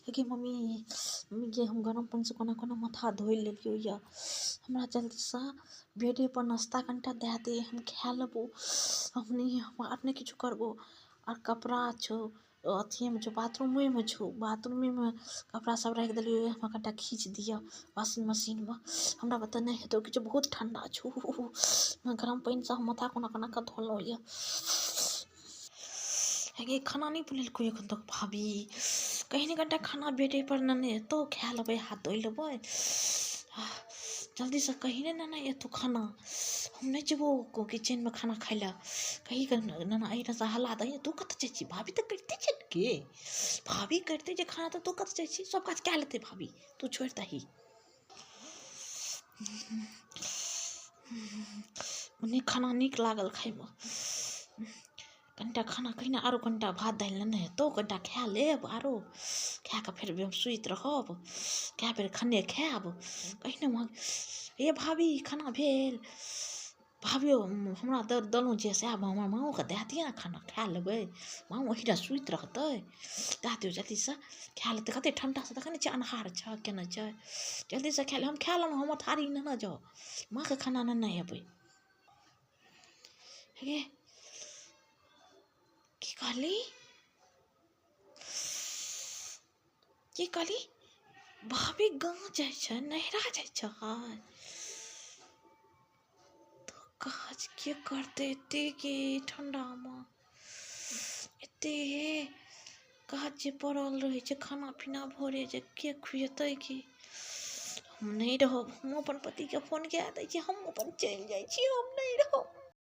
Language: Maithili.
कि मम्मी मम्मी गे हम गरम पानी से कोना कोना माथा धोइ लेलियो या हमरा जल्दी से बेडे पर नाश्ता कनिटा दे दे हम खा लेबो अपने किछु करबो और कपड़ा छो अथी में छो बाथरूम में छो बाथरूम में कपड़ा सब रख देलियो हमरा कनिटा खींच दिया वॉशिंग मशीन में हमरा बता नहीं हेतो कि बहुत ठंडा छो गरम पानी से माथा कोना कोना के धोलो या हे खाना नहीं बनेलको एखन तक भाभी कहीं नहीं कनिटा खाना बेटे पर नने तो खा लेबै हाथ धो लेबै जल्दी से कहीं ना ये तो खाना हम नहीं जेबो को किचन में खाना खाई ला कहीं ना अहिना से हल्ला दही तू कत जाइ छी भाभी तो करते छै के भाभी करते जे खाना तो तू कत जाइ छी सब काज कए लेते भाभी तू छोड़ दही मने खाना नीक लागल खाई में कनिटा खाना कहीं आरो कनिटा भात दालि लेने हेतौ कनिटा खा लेब आरो खा के फिर हम सुइत रहब कए बेर खाने खायब कहीं ना हे भाभी खाना भेल भाभी हमरा दलूँ जे से आब हमर माँओ के दे दिए ना खाना खा लेबै माँ ओहिना सुइत रहतै दे दियौ जल्दी से खा लेतै कते ठंडा से देखै नहि छै अन्हार छै केना छै जल्दी से खा ले हम खा लेलहुँ हमर थारी नेने जाउ माँ के खाना नेने एबै हे की कहली भाभी गाँव जाइ छै नैहरा जाइ छै तो काज के करते एते के ठंडा में एते काज जे पड़ल रहे छै खाना पीना भोरे जे के खुएतै की हम नहीं रहब हम अपन पति के फोन कए दै छी हम अपन चलि जाइ छी हम नहीं रहब